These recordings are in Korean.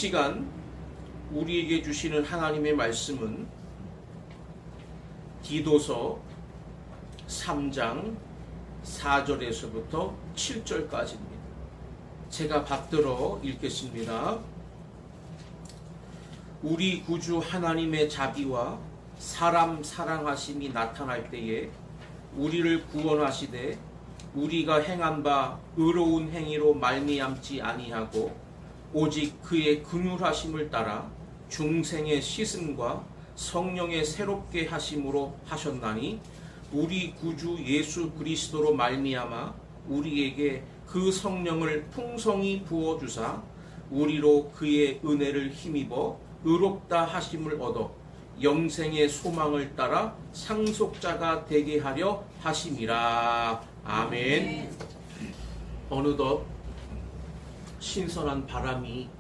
시간 우리에게 주시는 하나님의 말씀은 디도서 3장 4절에서부터 7절까지입니다. 제가 받들어 읽겠습니다. 우리 구주 하나님의 자비와 사람 사랑하심이 나타날 때에 우리를 구원하시되 우리가 행한 바 의로운 행위로 말미암지 아니하고 오직 그의 긍휼하심을 따라 중생의 씻음과 성령의 새롭게 하심으로 하셨나니 우리 구주 예수 그리스도로 말미암아 우리에게 그 성령을 풍성히 부어주사 우리로 그의 은혜를 힘입어 의롭다 하심을 얻어 영생의 소망을 따라 상속자가 되게 하려 하심이라. 아멘. 어느덧 신선한 바람이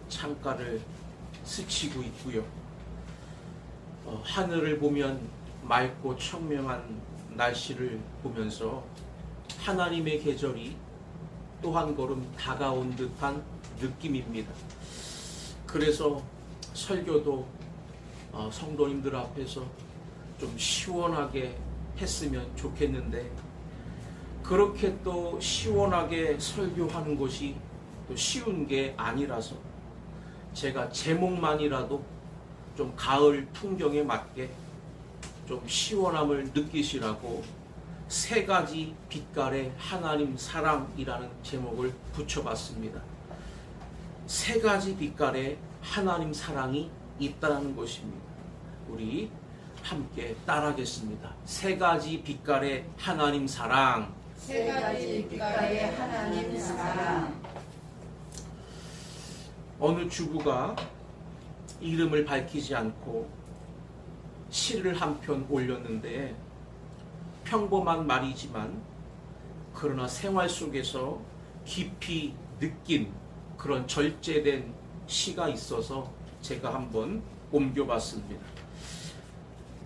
창가를 스치고 있고요. 하늘을 보면 맑고 청명한 날씨를 보면서 하나님의 계절이 또 한 걸음 다가온 듯한 느낌입니다. 그래서 설교도 성도님들 앞에서 좀 시원하게 했으면 좋겠는데 그렇게 또 시원하게 설교하는 것이 또 쉬운 게 아니라서 제가 제목만이라도 좀 가을 풍경에 맞게 좀 시원함을 느끼시라고 세 가지 빛깔의 하나님 사랑이라는 제목을 붙여봤습니다. 세 가지 빛깔의 하나님 사랑이 있다는 것입니다. 우리 함께 따라하겠습니다. 세 가지 빛깔의 하나님 사랑. 세 가지 빛깔의 하나님 사랑. 어느 주부가 이름을 밝히지 않고 시를 한 편 올렸는데 평범한 말이지만 그러나 생활 속에서 깊이 느낀 그런 절제된 시가 있어서 제가 한번 옮겨봤습니다.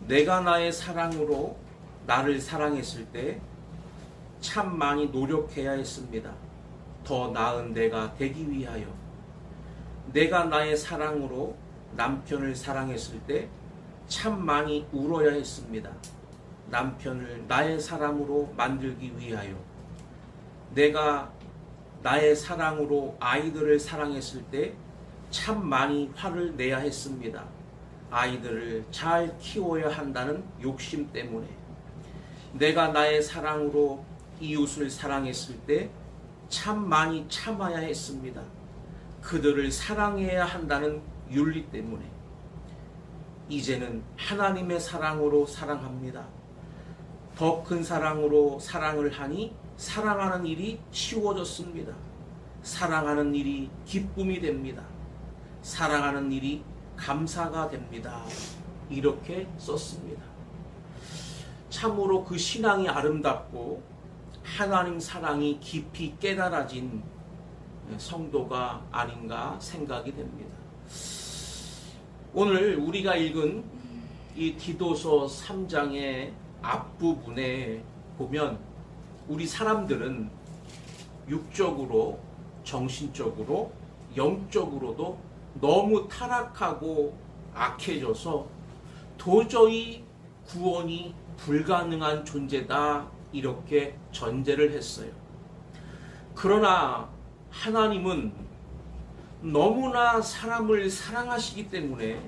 내가 나의 사랑으로 나를 사랑했을 때 참 많이 노력해야 했습니다. 더 나은 내가 되기 위하여. 내가 나의 사랑으로 남편을 사랑했을 때 참 많이 울어야 했습니다. 남편을 나의 사랑으로 만들기 위하여. 내가 나의 사랑으로 아이들을 사랑했을 때 참 많이 화를 내야 했습니다. 아이들을 잘 키워야 한다는 욕심 때문에. 내가 나의 사랑으로 이웃을 사랑했을 때 참 많이 참아야 했습니다. 그들을 사랑해야 한다는 윤리 때문에. 이제는 하나님의 사랑으로 사랑합니다. 더 큰 사랑으로 사랑을 하니 사랑하는 일이 쉬워졌습니다. 사랑하는 일이 기쁨이 됩니다. 사랑하는 일이 감사가 됩니다. 이렇게 썼습니다. 참으로 그 신앙이 아름답고 하나님 사랑이 깊이 깨달아진 성도가 아닌가 생각이 됩니다. 오늘 우리가 읽은 이 디도서 3장의 앞부분에 보면 우리 사람들은 육적으로, 정신적으로, 영적으로도 너무 타락하고 악해져서 도저히 구원이 불가능한 존재다 이렇게 전제를 했어요. 그러나 하나님은 너무나 사람을 사랑하시기 때문에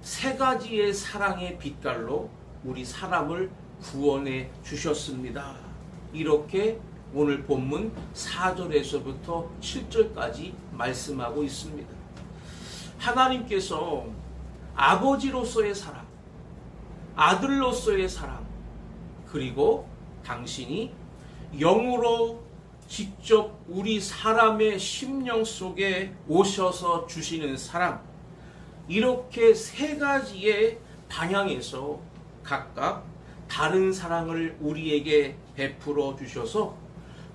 세 가지의 사랑의 빛깔로 우리 사람을 구원해 주셨습니다. 이렇게 오늘 본문 4절에서부터 7절까지 말씀하고 있습니다. 하나님께서 아버지로서의 사랑, 아들로서의 사랑, 그리고 당신이 영으로 직접 우리 사람의 심령 속에 오셔서 주시는 사랑, 이렇게 세 가지의 방향에서 각각 다른 사랑을 우리에게 베풀어 주셔서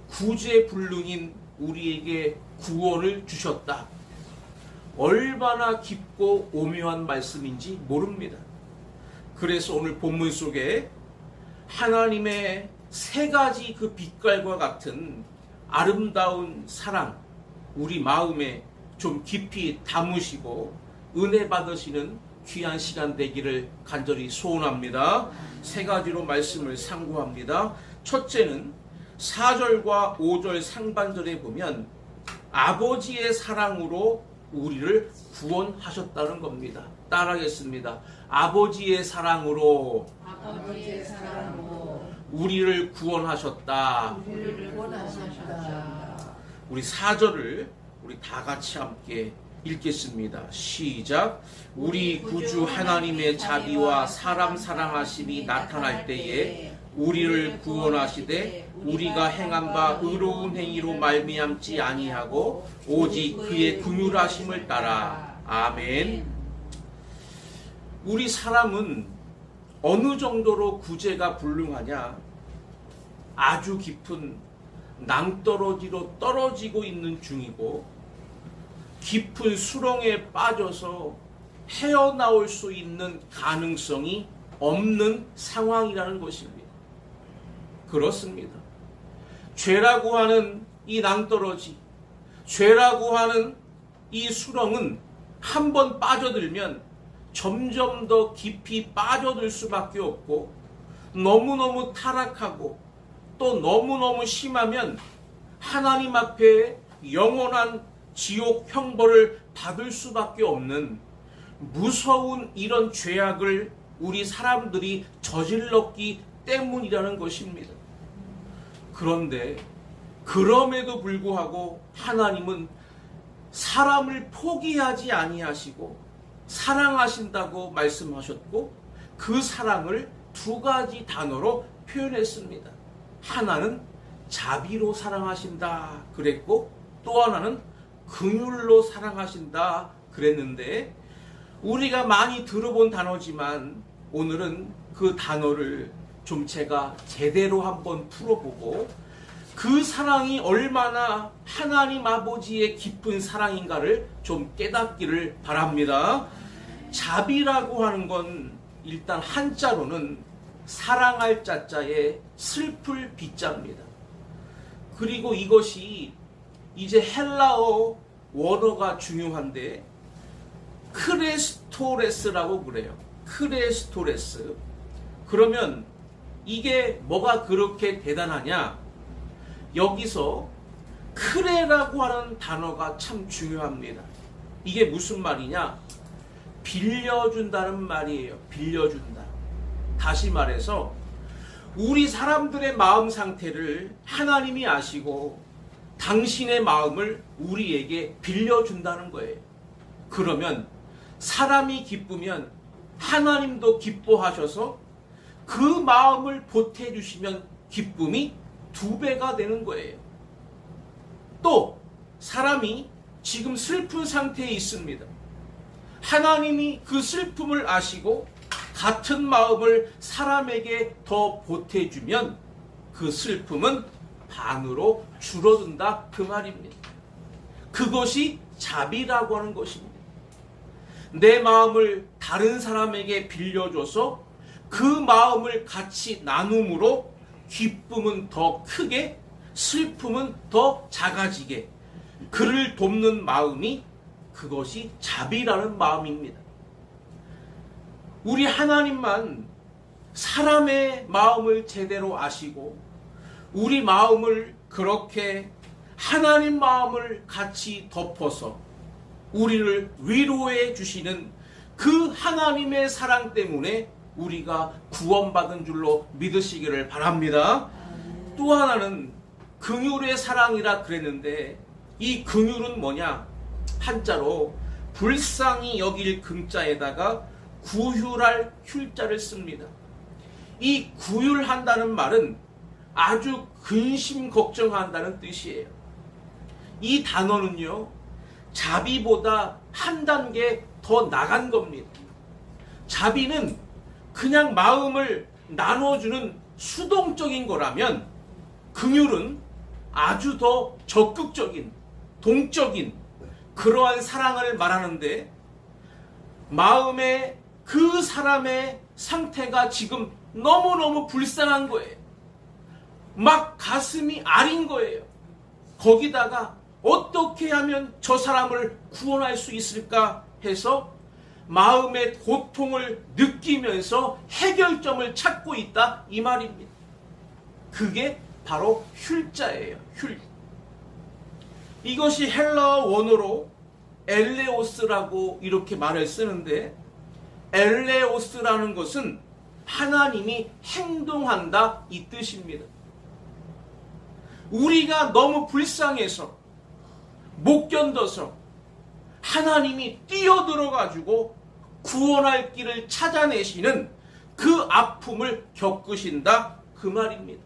구제불능인 우리에게 구원을 주셨다. 얼마나 깊고 오묘한 말씀인지 모릅니다. 그래서 오늘 본문 속에 하나님의 세 가지 그 빛깔과 같은 아름다운 사랑, 우리 마음에 좀 깊이 담으시고 은혜 받으시는 귀한 시간 되기를 간절히 소원합니다. 세 가지로 말씀을 상고합니다. 첫째는 4절과 5절 상반절에 보면 아버지의 사랑으로 우리를 구원하셨다는 겁니다. 따라하겠습니다. 아버지의 사랑으로 아버지의 사랑으로 우리를 구원하셨다. 우리를 구원하셨다. 우리 4절을 우리 다 같이 함께 읽겠습니다. 시작. 우리 구주 하나님의 자비와 사람 사랑하심이 나타날 때에 우리를 구원하시되 우리가 행한 바 의로운 행위로 말미암지 아니하고 오직 그의 긍휼하심을 따라. 아멘. 우리 사람은 어느 정도로 구제가 불능하냐? 아주 깊은 낭떠러지로 떨어지고 있는 중이고 깊은 수렁에 빠져서 헤어나올 수 있는 가능성이 없는 상황이라는 것입니다. 그렇습니다. 죄라고 하는 이 낭떠러지, 죄라고 하는 이 수렁은 한번 빠져들면 점점 더 깊이 빠져들 수밖에 없고 너무너무 타락하고 또 너무너무 심하면 하나님 앞에 영원한 지옥 형벌을 받을 수밖에 없는 무서운 이런 죄악을 우리 사람들이 저질렀기 때문이라는 것입니다. 그런데 그럼에도 불구하고 하나님은 사람을 포기하지 아니하시고 사랑하신다고 말씀하셨고 그 사랑을 두 가지 단어로 표현했습니다. 하나는 자비로 사랑하신다 그랬고 또 하나는 긍휼로 사랑하신다 그랬는데 우리가 많이 들어본 단어지만 오늘은 그 단어를 좀 제가 제대로 한번 풀어보고 그 사랑이 얼마나 하나님 아버지의 깊은 사랑인가를 좀 깨닫기를 바랍니다. 자비라고 하는 건 일단 한자로는 사랑할 자자에 슬플 비자입니다. 그리고 이것이 이제 헬라어 원어가 중요한데 크레스토레스라고 그래요. 크레스토레스. 그러면 이게 뭐가 그렇게 대단하냐? 여기서 크레라고 하는 단어가 참 중요합니다. 이게 무슨 말이냐? 빌려준다는 말이에요. 빌려준다. 다시 말해서 우리 사람들의 마음 상태를 하나님이 아시고 당신의 마음을 우리에게 빌려준다는 거예요. 그러면 사람이 기쁘면 하나님도 기뻐하셔서 그 마음을 보태주시면 기쁨이 2배가 되는 거예요. 또 사람이 지금 슬픈 상태에 있습니다. 하나님이 그 슬픔을 아시고 같은 마음을 사람에게 더 보태주면 그 슬픔은 반으로 줄어든다 그 말입니다. 그것이 자비라고 하는 것입니다. 내 마음을 다른 사람에게 빌려줘서 그 마음을 같이 나눔으로 기쁨은 더 크게 슬픔은 더 작아지게 그를 돕는 마음이 그것이 자비라는 마음입니다. 우리 하나님만 사람의 마음을 제대로 아시고 우리 마음을 그렇게 하나님 마음을 같이 덮어서 우리를 위로해 주시는 그 하나님의 사랑 때문에 우리가 구원받은 줄로 믿으시기를 바랍니다. 또 하나는 긍휼의 사랑이라 그랬는데 이 긍휼은 뭐냐? 한자로 불쌍히 여길 긍자에다가 구휼할 휼자를 씁니다. 이 구휼한다는 말은 아주 근심 걱정한다는 뜻이에요. 이 단어는요, 자비보다 한 단계 더 나간 겁니다. 자비는 그냥 마음을 나눠주는 수동적인 거라면 긍휼은 아주 더 적극적인, 동적인 그러한 사랑을 말하는데 마음에 그 사람의 상태가 지금 너무너무 불쌍한 거예요. 막 가슴이 아린 거예요. 거기다가 어떻게 하면 저 사람을 구원할 수 있을까 해서 마음의 고통을 느끼면서 해결점을 찾고 있다 이 말입니다. 그게 바로 휼자예요. 휼. 이것이 헬라어 원어로 엘레오스라고 이렇게 말을 쓰는데, 엘레오스라는 것은 하나님이 행동한다 이 뜻입니다. 우리가 너무 불쌍해서 못 견뎌서 하나님이 뛰어들어 가지고 구원할 길을 찾아내시는 그 아픔을 겪으신다 그 말입니다.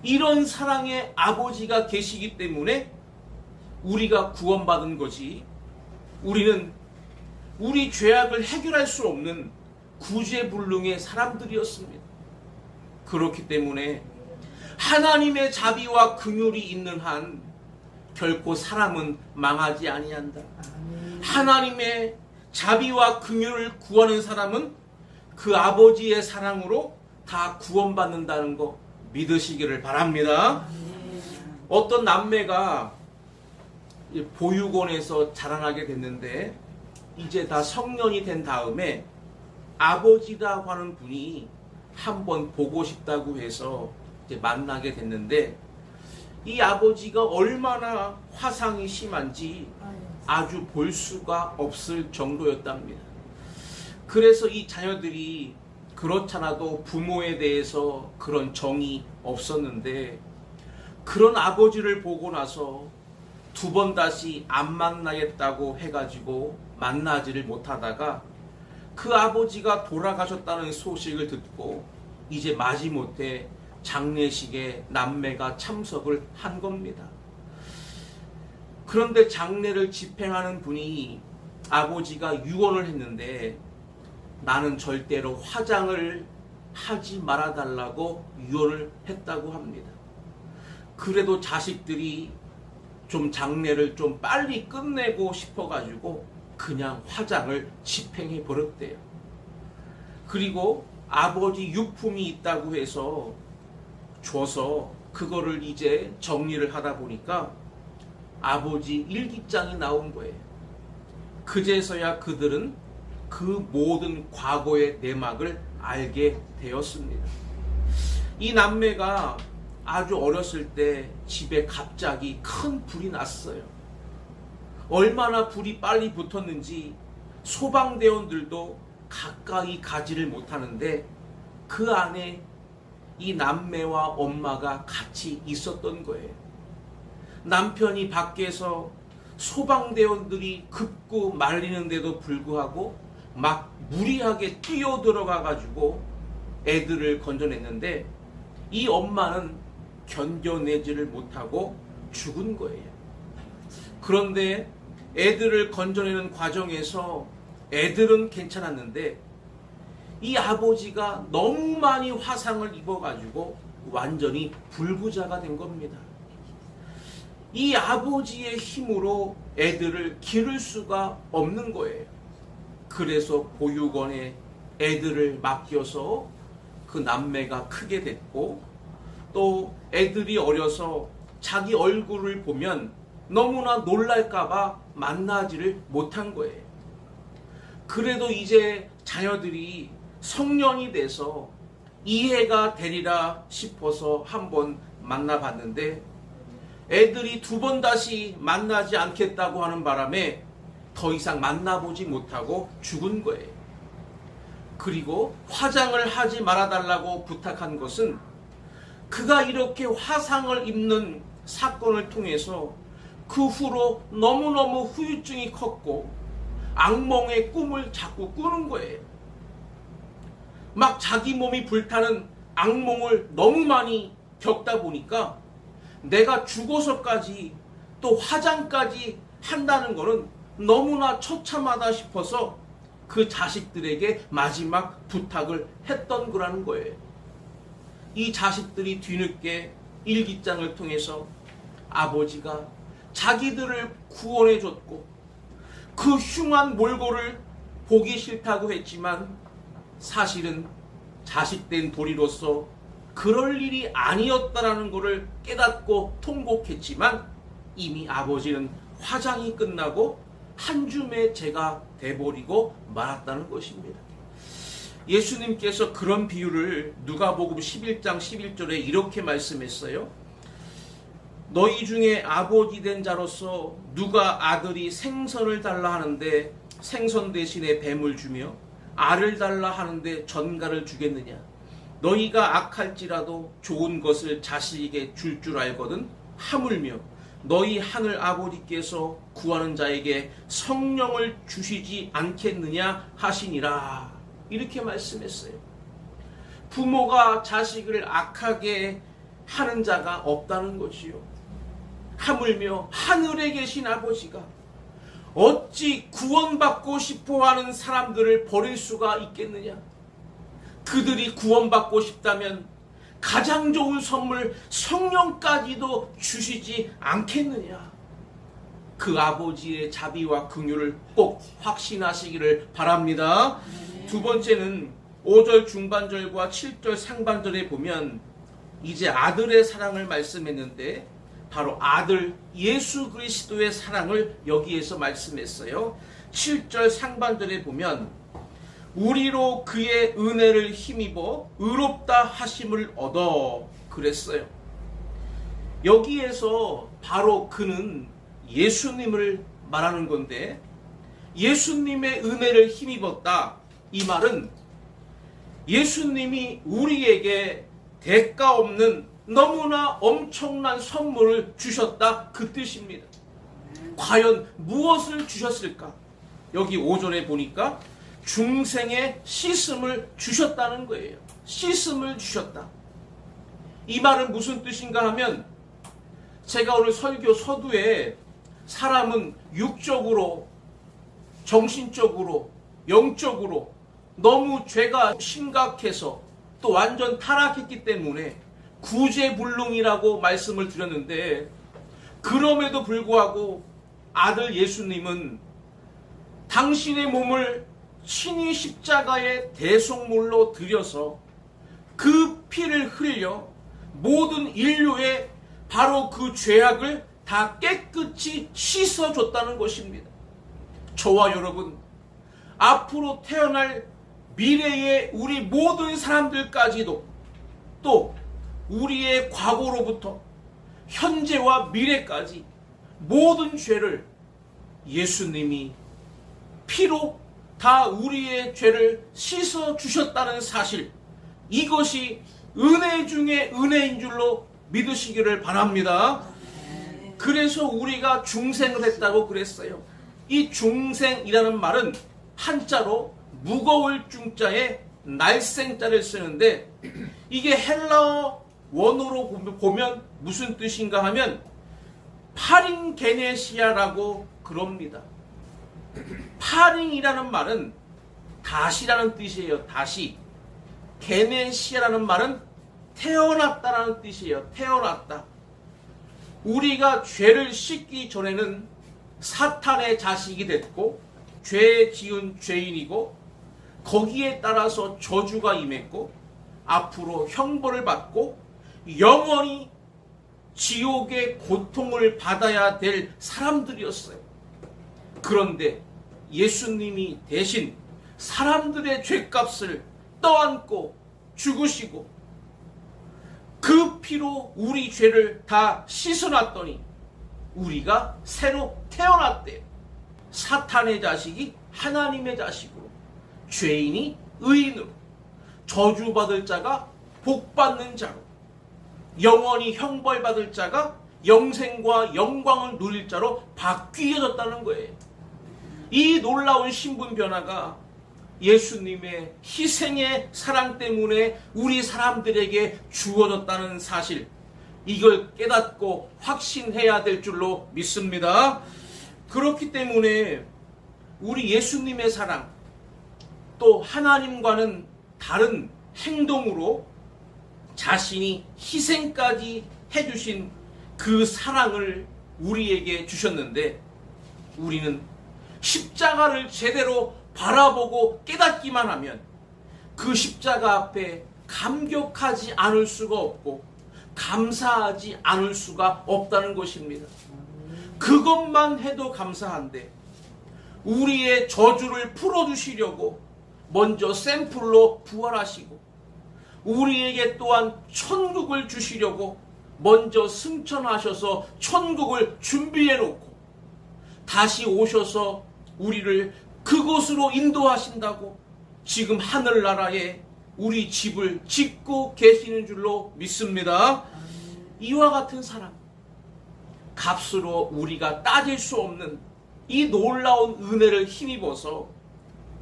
이런 사랑의 아버지가 계시기 때문에 우리가 구원받은 거지, 우리는 우리 죄악을 해결할 수 없는 구제불능의 사람들이었습니다. 그렇기 때문에 하나님의 자비와 긍휼이 있는 한 결코 사람은 망하지 아니한다. 하나님의 자비와 긍휼을 구하는 사람은 그 아버지의 사랑으로 다 구원받는다는 거 믿으시기를 바랍니다. 어떤 남매가 보육원에서 자라나게 됐는데, 이제 다 성년이 된 다음에 아버지라고 하는 분이 한번 보고 싶다고 해서 이제 만나게 됐는데, 이 아버지가 얼마나 화상이 심한지 아주 볼 수가 없을 정도였답니다. 그래서 이 자녀들이 그렇잖아도 부모에 대해서 그런 정이 없었는데, 그런 아버지를 보고 나서 두 번 다시 안 만나겠다고 해가지고 만나지를 못하다가 그 아버지가 돌아가셨다는 소식을 듣고 이제 마지못해 장례식에 남매가 참석을 한 겁니다. 그런데 장례를 집행하는 분이 아버지가 유언을 했는데, 나는 절대로 화장을 하지 말아달라고 유언을 했다고 합니다. 그래도 자식들이 좀 장례를 좀 빨리 끝내고 싶어가지고 그냥 화장을 집행해 버렸대요. 그리고 아버지 유품이 있다고 해서 줘서 그거를 이제 정리를 하다 보니까 아버지 일기장이 나온 거예요. 그제서야 그들은 그 모든 과거의 내막을 알게 되었습니다. 이 남매가 아주 어렸을 때 집에 갑자기 큰 불이 났어요. 얼마나 불이 빨리 붙었는지 소방대원들도 가까이 가지를 못하는데, 그 안에 이 남매와 엄마가 같이 있었던 거예요. 남편이 밖에서 소방대원들이 급구 말리는데도 불구하고 막 무리하게 뛰어들어가 가지고 애들을 건져냈는데, 이 엄마는 견뎌내지를 못하고 죽은 거예요. 그런데 애들을 건져내는 과정에서 애들은 괜찮았는데 이 아버지가 너무 많이 화상을 입어가지고 완전히 불구자가 된 겁니다. 이 아버지의 힘으로 애들을 기를 수가 없는 거예요. 그래서 보육원에 애들을 맡겨서 그 남매가 크게 됐고, 또 애들이 어려서 자기 얼굴을 보면 너무나 놀랄까봐 만나지를 못한 거예요. 그래도 이제 자녀들이 성년이 돼서 이해가 되리라 싶어서 한번 만나봤는데, 애들이 두 번 다시 만나지 않겠다고 하는 바람에 더 이상 만나보지 못하고 죽은 거예요. 그리고 화장을 하지 말아달라고 부탁한 것은 그가 이렇게 화상을 입는 사건을 통해서 그 후로 너무너무 후유증이 컸고 악몽의 꿈을 자꾸 꾸는 거예요. 막 자기 몸이 불타는 악몽을 너무 많이 겪다 보니까 내가 죽어서까지 또 화장까지 한다는 거는 너무나 처참하다 싶어서 그 자식들에게 마지막 부탁을 했던 거라는 거예요. 이 자식들이 뒤늦게 일기장을 통해서 아버지가 자기들을 구원해 줬고 그 흉한 몰골을 보기 싫다고 했지만 사실은 자식된 도리로서 그럴 일이 아니었다라는 것을 깨닫고 통곡했지만 이미 아버지는 화장이 끝나고 한 줌의 재가 돼버리고 말았다는 것입니다. 예수님께서 그런 비유를 누가복음 11장 11절에 이렇게 말씀했어요. 너희 중에 아버지 된 자로서 누가 아들이 생선을 달라 하는데 생선 대신에 뱀을 주며 알을 달라 하는데 전갈을 주겠느냐. 너희가 악할지라도 좋은 것을 자식에게 줄 줄 알거든. 하물며 너희 하늘 아버지께서 구하는 자에게 성령을 주시지 않겠느냐 하시니라. 이렇게 말씀했어요. 부모가 자식을 악하게 하는 자가 없다는 것이요. 하물며 하늘에 계신 아버지가 어찌 구원받고 싶어하는 사람들을 버릴 수가 있겠느냐. 그들이 구원받고 싶다면 가장 좋은 선물 성령까지도 주시지 않겠느냐. 그 아버지의 자비와 긍휼을 꼭 확신하시기를 바랍니다. 두 번째는 5절 중반절과 7절 상반절에 보면 이제 아들의 사랑을 말씀했는데 바로 아들 예수 그리스도의 사랑을 여기에서 말씀했어요. 7절 상반절에 보면 우리로 그의 은혜를 힘입어 의롭다 하심을 얻어 그랬어요. 여기에서 바로 그는 예수님을 말하는 건데 예수님의 은혜를 힘입었다. 이 말은 예수님이 우리에게 대가 없는 너무나 엄청난 선물을 주셨다. 그 뜻입니다. 과연 무엇을 주셨을까? 여기 5절에 보니까 중생의 씻음을 주셨다는 거예요. 씻음을 주셨다. 이 말은 무슨 뜻인가 하면 제가 오늘 설교 서두에 사람은 육적으로, 정신적으로, 영적으로 너무 죄가 심각해서 또 완전 타락했기 때문에 구제불능이라고 말씀을 드렸는데 그럼에도 불구하고 아들 예수님은 당신의 몸을 친히 십자가의 대속물로 들여서 그 피를 흘려 모든 인류의 바로 그 죄악을 다 깨끗이 씻어줬다는 것입니다. 저와 여러분, 앞으로 태어날 미래의 우리 모든 사람들까지도 또 우리의 과거로부터 현재와 미래까지 모든 죄를 예수님이 피로 다 우리의 죄를 씻어 주셨다는 사실, 이것이 은혜 중에 은혜인 줄로 믿으시기를 바랍니다. 그래서 우리가 중생을 했다고 그랬어요. 이 중생이라는 말은 한자로 무거울 중자에 날생자를 쓰는데 이게 헬라어 원어로 보면 무슨 뜻인가 하면 파링게네시아라고 그럽니다. 파링이라는 말은 다시라는 뜻이에요. 다시. 게네시아라는 말은 태어났다라는 뜻이에요. 태어났다. 우리가 죄를 씻기 전에는 사탄의 자식이 됐고 죄 지은 죄인이고 거기에 따라서 저주가 임했고 앞으로 형벌을 받고 영원히 지옥의 고통을 받아야 될 사람들이었어요. 그런데 예수님이 대신 사람들의 죄값을 떠안고 죽으시고 그 피로 우리 죄를 다 씻어놨더니 우리가 새로 태어났대요. 사탄의 자식이 하나님의 자식으로, 죄인이 의인으로, 저주받을 자가 복받는 자로, 영원히 형벌받을 자가 영생과 영광을 누릴 자로 바뀌어졌다는 거예요. 이 놀라운 신분 변화가 예수님의 희생의 사랑 때문에 우리 사람들에게 주어졌다는 사실, 이걸 깨닫고 확신해야 될 줄로 믿습니다. 그렇기 때문에 우리 예수님의 사랑, 또 하나님과는 다른 행동으로 자신이 희생까지 해주신 그 사랑을 우리에게 주셨는데 우리는 십자가를 제대로 바라보고 깨닫기만 하면 그 십자가 앞에 감격하지 않을 수가 없고 감사하지 않을 수가 없다는 것입니다. 그것만 해도 감사한데 우리의 저주를 풀어주시려고 먼저 샘플로 부활하시고 우리에게 또한 천국을 주시려고 먼저 승천하셔서 천국을 준비해 놓고 다시 오셔서 우리를 그곳으로 인도하신다고 지금 하늘나라에 우리 집을 짓고 계시는 줄로 믿습니다. 이와 같은 사람, 값으로 우리가 따질 수 없는 이 놀라운 은혜를 힘입어서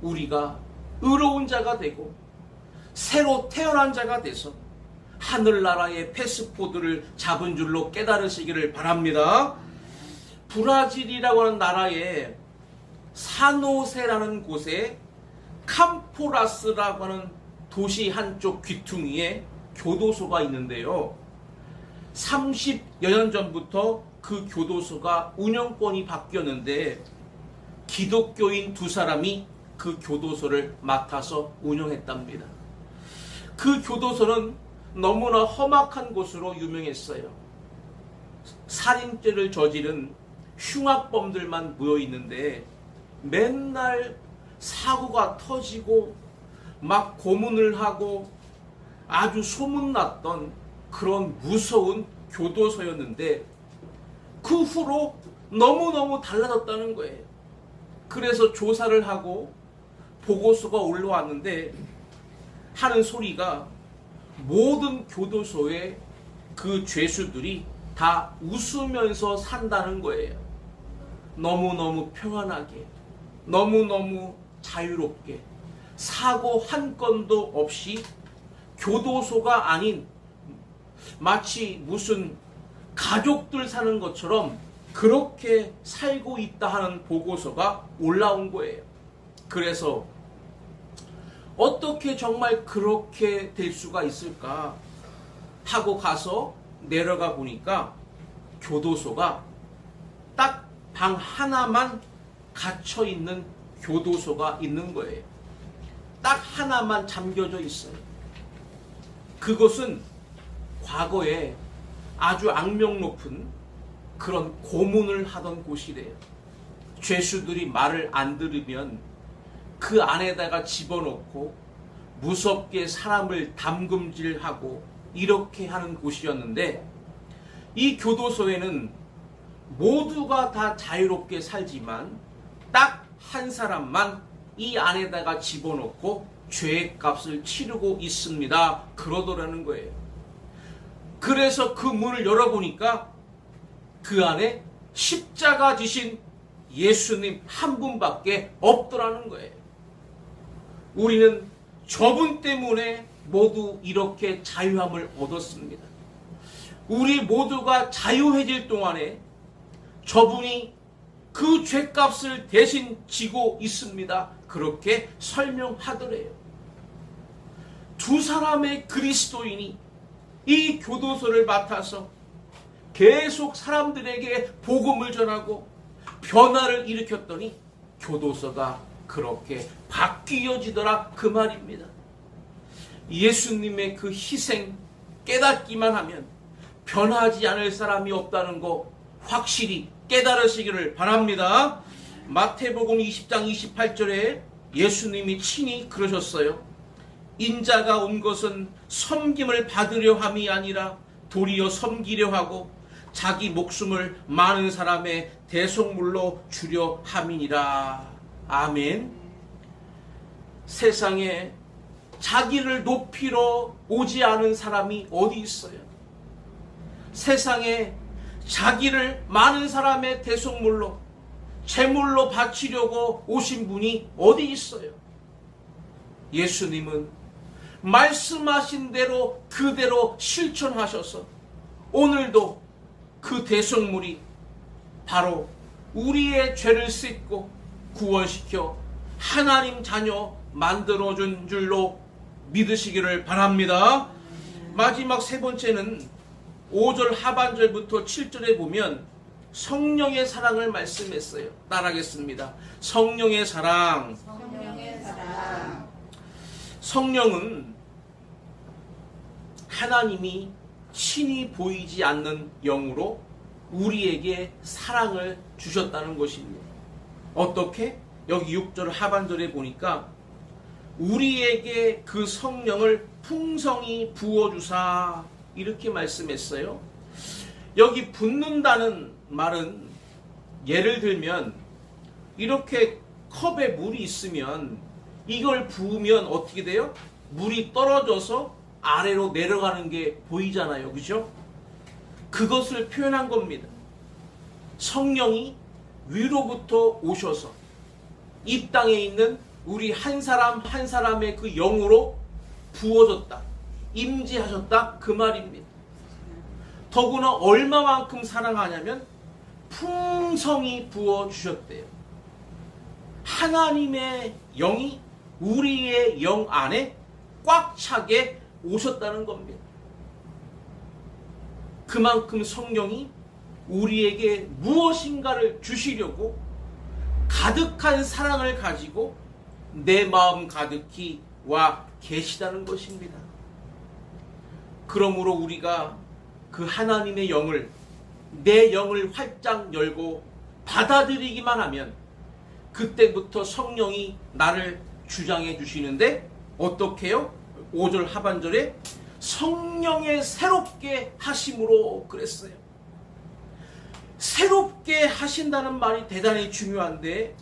우리가 의로운 자가 되고 새로 태어난 자가 돼서 하늘나라의 패스포드를 잡은 줄로 깨달으시기를 바랍니다. 브라질이라고 하는 나라에 사노세라는 곳에 캄포라스라고 하는 도시 한쪽 귀퉁이에 교도소가 있는데요. 30여 년 전부터 그 교도소가 운영권이 바뀌었는데 기독교인 2사람이 그 교도소를 맡아서 운영했답니다. 그 교도소는 너무나 험악한 곳으로 유명했어요. 살인죄를 저지른 흉악범들만 모여 있는데 맨날 사고가 터지고 막 고문을 하고 아주 소문났던 그런 무서운 교도소였는데 그 후로 너무너무 달라졌다는 거예요. 그래서 조사를 하고 보고서가 올라왔는데 하는 소리가 모든 교도소에 그 죄수들이 다 웃으면서 산다는 거예요. 너무너무 평안하게, 너무너무 자유롭게, 사고 한 건도 없이 교도소가 아닌 마치 무슨 가족들 사는 것처럼 그렇게 살고 있다 하는 보고서가 올라온 거예요. 그래서 어떻게 정말 그렇게 될 수가 있을까 하고 가서 내려가 보니까 교도소가 딱 방 하나만 갇혀 있는 교도소가 있는 거예요. 딱 하나만 잠겨져 있어요. 그것은 과거에 아주 악명 높은 그런 고문을 하던 곳이래요. 죄수들이 말을 안 들으면 그 안에다가 집어넣고 무섭게 사람을 담금질하고 이렇게 하는 곳이었는데 이 교도소에는 모두가 다 자유롭게 살지만 딱 한 사람만 이 안에다가 집어넣고 죄의 값을 치르고 있습니다. 그러더라는 거예요. 그래서 그 문을 열어보니까 그 안에 십자가 지신 예수님 한 분밖에 없더라는 거예요. 우리는 저분 때문에 모두 이렇게 자유함을 얻었습니다. 우리 모두가 자유해질 동안에 저분이 그 죄값을 대신 지고 있습니다. 그렇게 설명하더래요. 2사람의 그리스도인이 이 교도소를 맡아서 계속 사람들에게 복음을 전하고 변화를 일으켰더니 교도소가 그렇게 바뀌어지더라 그 말입니다. 예수님의 그 희생 깨닫기만 하면 변하지 않을 사람이 없다는 거 확실히 깨달으시기를 바랍니다. 마태복음 20장 28절에 예수님이 친히 그러셨어요. 인자가 온 것은 섬김을 받으려 함이 아니라 도리어 섬기려 하고 자기 목숨을 많은 사람의 대속물로 주려 함이니라. 아멘. 세상에 자기를 높이러 오지 않은 사람이 어디 있어요? 세상에 자기를 많은 사람의 대속물로 제물로 바치려고 오신 분이 어디 있어요? 예수님은 말씀하신 대로 그대로 실천하셔서 오늘도 그 대속물이 바로 우리의 죄를 씻고 구원시켜 하나님 자녀 만들어준 줄로 믿으시기를 바랍니다. 마지막 3번째는 5절 하반절부터 7절에 보면 성령의 사랑을 말씀했어요. 따라하겠습니다. 성령의 사랑. 성령의 사랑. 성령은 하나님이 친히 보이지 않는 영으로 우리에게 사랑을 주셨다는 것입니다. 어떻게? 여기 6절 하반절에 보니까 우리에게 그 성령을 풍성히 부어주사 이렇게 말씀했어요. 여기 붓는다는 말은 예를 들면 이렇게 컵에 물이 있으면 이걸 부으면 어떻게 돼요? 물이 떨어져서 아래로 내려가는 게 보이잖아요. 그죠? 그것을 표현한 겁니다. 성령이 위로부터 오셔서 이 땅에 있는 우리 한 사람 한 사람의 그 영으로 부어졌다. 임재하셨다. 그 말입니다. 더구나 얼마만큼 사랑하냐면 풍성히 부어주셨대요. 하나님의 영이 우리의 영 안에 꽉 차게 오셨다는 겁니다. 그만큼 성령이 우리에게 무엇인가를 주시려고 가득한 사랑을 가지고 내 마음 가득히 와 계시다는 것입니다. 그러므로 우리가 그 하나님의 영을 내 영을 활짝 열고 받아들이기만 하면 그때부터 성령이 나를 주장해 주시는데 어떻게 해요? 5절 하반절에 성령의 새롭게 하심으로 그랬어요. 새롭게 하신다는 말이 대단히 중요한데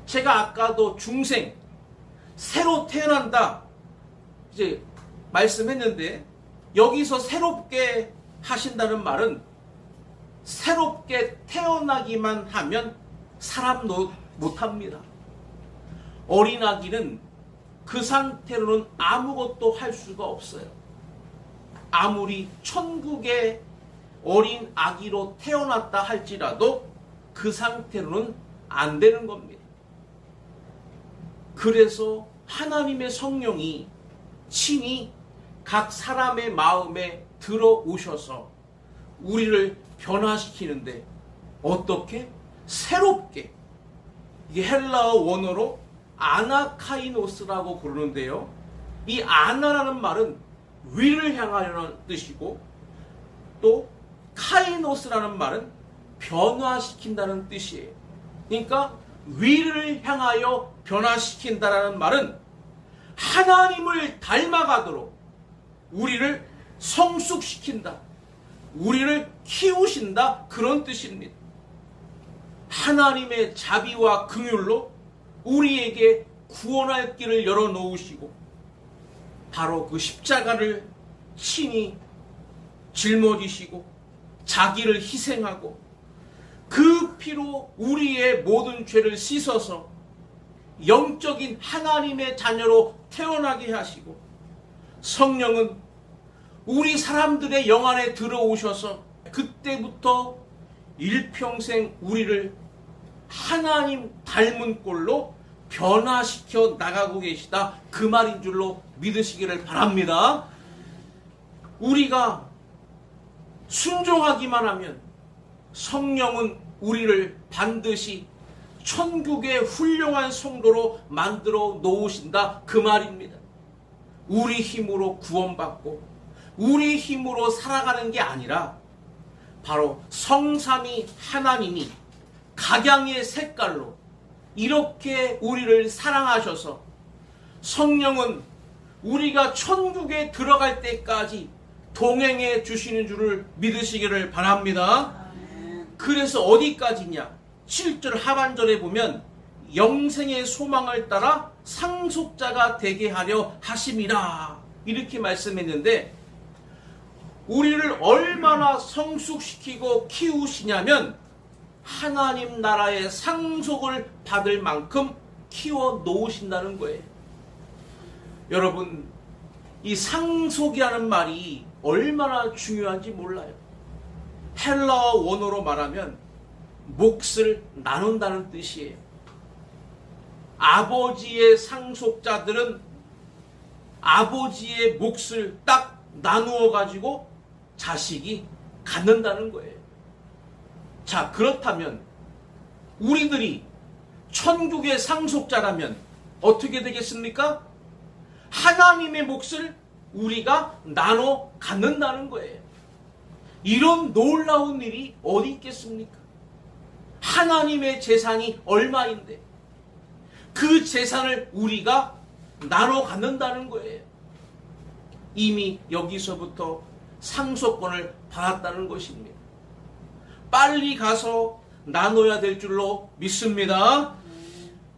제가 아까도 중생 새로 태어난다 이제 말씀했는데 여기서 새롭게 하신다는 말은 새롭게 태어나기만 하면 사람 못합니다. 어린아기는 그 상태로는 아무것도 할 수가 없어요. 아무리 천국의 어린 아기로 태어났다 할지라도 그 상태로는 안 되는 겁니다. 그래서 하나님의 성령이 친히 각 사람의 마음에 들어오셔서 우리를 변화시키는데 어떻게? 새롭게. 이게 헬라어 원어로 아나카이노스라고 부르는데요. 이 아나라는 말은 위를 향하려는 뜻이고 또 카이노스라는 말은 변화시킨다는 뜻이에요. 그러니까 위를 향하여 변화시킨다라는 말은 하나님을 닮아가도록 우리를 성숙시킨다. 우리를 키우신다. 그런 뜻입니다. 하나님의 자비와 긍휼로 우리에게 구원할 길을 열어놓으시고 바로 그 십자가를 친히 짊어지시고 자기를 희생하고 그 피로 우리의 모든 죄를 씻어서 영적인 하나님의 자녀로 태어나게 하시고 성령은 우리 사람들의 영 안에 들어오셔서 그때부터 일평생 우리를 하나님 닮은 꼴로 변화시켜 나가고 계시다. 그 말인 줄로 믿으시기를 바랍니다. 우리가 순종하기만 하면 성령은 우리를 반드시 천국의 훌륭한 성도로 만들어 놓으신다. 그 말입니다. 우리 힘으로 구원받고 우리 힘으로 살아가는 게 아니라 바로 성삼위 하나님이 각양의 색깔로 이렇게 우리를 사랑하셔서 성령은 우리가 천국에 들어갈 때까지 동행해 주시는 줄을 믿으시기를 바랍니다. 그래서 어디까지냐? 7절 하반절에 보면 영생의 소망을 따라 상속자가 되게 하려 하심이라 이렇게 말씀했는데 우리를 얼마나 성숙시키고 키우시냐면 하나님 나라의 상속을 받을 만큼 키워 놓으신다는 거예요. 여러분, 이 상속이라는 말이 얼마나 중요한지 몰라요. 헬라어 원어로 말하면 몫을 나눈다는 뜻이에요. 아버지의 상속자들은 아버지의 몫을 딱 나누어 가지고 자식이 갖는다는 거예요. 자, 그렇다면 우리들이 천국의 상속자라면 어떻게 되겠습니까? 하나님의 몫을 우리가 나눠 갖는다는 거예요. 이런 놀라운 일이 어디 있겠습니까? 하나님의 재산이 얼마인데 그 재산을 우리가 나눠 갖는다는 거예요. 이미 여기서부터 상속권을 받았다는 것입니다. 빨리 가서 나눠야 될 줄로 믿습니다.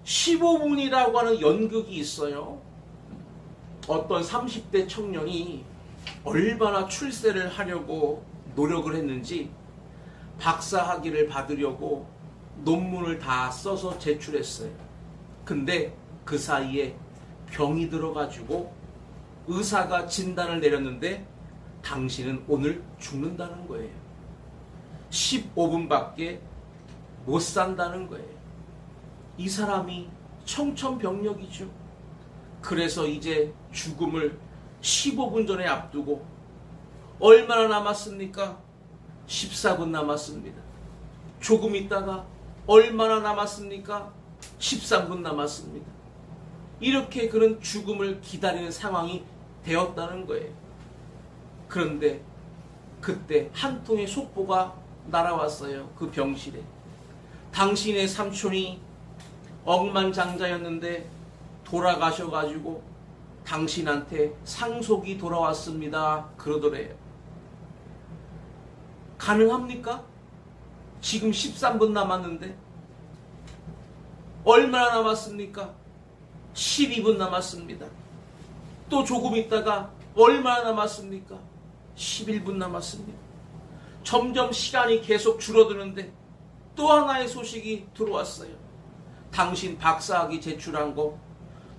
15분이라고 하는 연극이 있어요. 어떤 30대 청년이 얼마나 출세를 하려고 노력을 했는지 박사학위를 받으려고 논문을 다 써서 제출했어요. 근데 그 사이에 병이 들어가지고 의사가 진단을 내렸는데 당신은 오늘 죽는다는 거예요. 15분밖에 못 산다는 거예요. 이 사람이 청천벽력이죠. 그래서 이제 죽음을 15분 전에 앞두고 얼마나 남았습니까? 14분 남았습니다. 조금 있다가 얼마나 남았습니까? 13분 남았습니다. 이렇게 그런 죽음을 기다리는 상황이 되었다는 거예요. 그런데 그때 한 통의 속보가 날아왔어요. 그 병실에. 당신의 삼촌이 억만장자였는데 돌아가셔가지고 당신한테 상속이 돌아왔습니다. 그러더래요. 가능합니까? 지금 13분 남았는데 얼마나 남았습니까? 12분 남았습니다. 또 조금 있다가 얼마나 남았습니까? 11분 남았습니다. 점점 시간이 계속 줄어드는데 또 하나의 소식이 들어왔어요. 당신 박사학위 제출한 거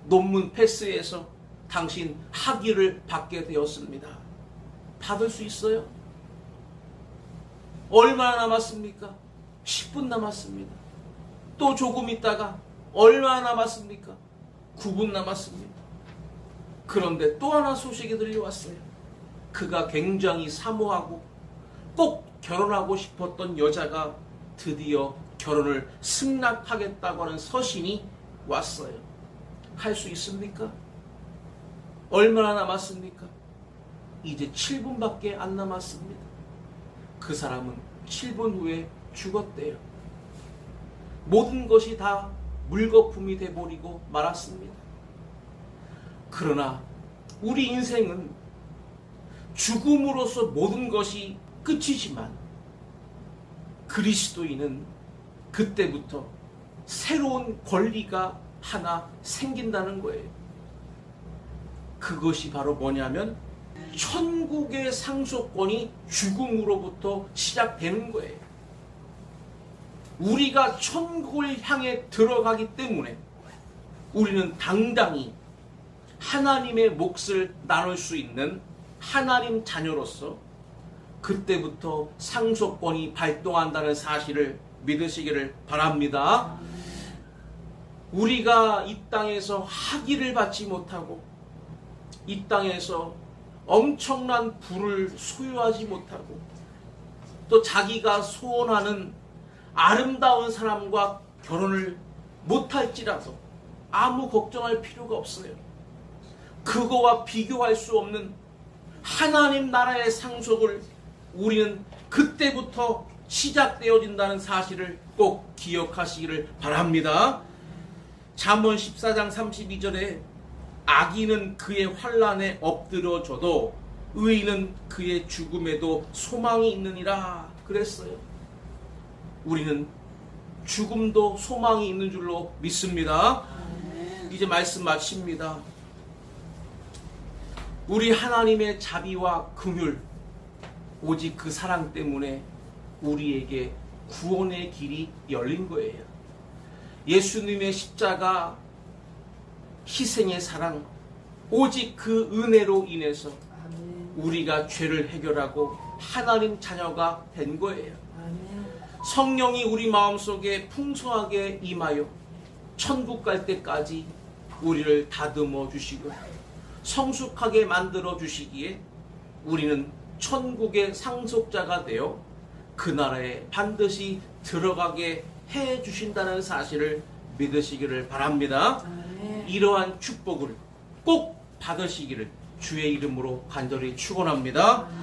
논문 패스해서 당신 학위를 받게 되었습니다. 받을 수 있어요? 얼마나 남았습니까? 10분 남았습니다. 또 조금 있다가 얼마나 남았습니까? 9분 남았습니다. 그런데 또 하나 소식이 들려왔어요. 그가 굉장히 사모하고 꼭 결혼하고 싶었던 여자가 드디어 결혼을 승낙하겠다고 하는 서신이 왔어요. 할 수 있습니까? 얼마나 남았습니까? 이제 7분밖에 안 남았습니다. 그 사람은 7분 후에 죽었대요. 모든 것이 다 물거품이 돼버리고 말았습니다. 그러나 우리 인생은 죽음으로써 모든 것이 끝이지만 그리스도인은 그때부터 새로운 권리가 하나 생긴다는 거예요. 그것이 바로 뭐냐면 천국의 상속권이 죽음으로부터 시작되는 거예요. 우리가 천국을 향해 들어가기 때문에 우리는 당당히 하나님의 몫을 나눌 수 있는 하나님 자녀로서 그때부터 상속권이 발동한다는 사실을 믿으시기를 바랍니다. 우리가 이 땅에서 학위를 받지 못하고 이 땅에서 엄청난 부를 소유하지 못하고 또 자기가 소원하는 아름다운 사람과 결혼을 못할지라도 아무 걱정할 필요가 없어요. 그거와 비교할 수 없는 하나님 나라의 상속을 우리는 그때부터 시작되어진다는 사실을 꼭 기억하시기를 바랍니다. 잠언 14장 32절에 악인은 그의 환난에 엎드러져도 의인은 그의 죽음에도 소망이 있느니라 그랬어요. 우리는 죽음도 소망이 있는 줄로 믿습니다. 이제 말씀 마칩니다. 우리 하나님의 자비와 긍휼, 오직 그 사랑 때문에 우리에게 구원의 길이 열린 거예요. 예수님의 십자가 희생의 사랑, 오직 그 은혜로 인해서 우리가 죄를 해결하고 하나님 자녀가 된 거예요. 성령이 우리 마음속에 풍성하게 임하여 천국 갈 때까지 우리를 다듬어 주시고 성숙하게 만들어 주시기에 우리는 천국의 상속자가 되어 그 나라에 반드시 들어가게 해 주신다는 사실을 믿으시기를 바랍니다. 이러한 축복을 꼭 받으시기를 주의 이름으로 간절히 축원합니다.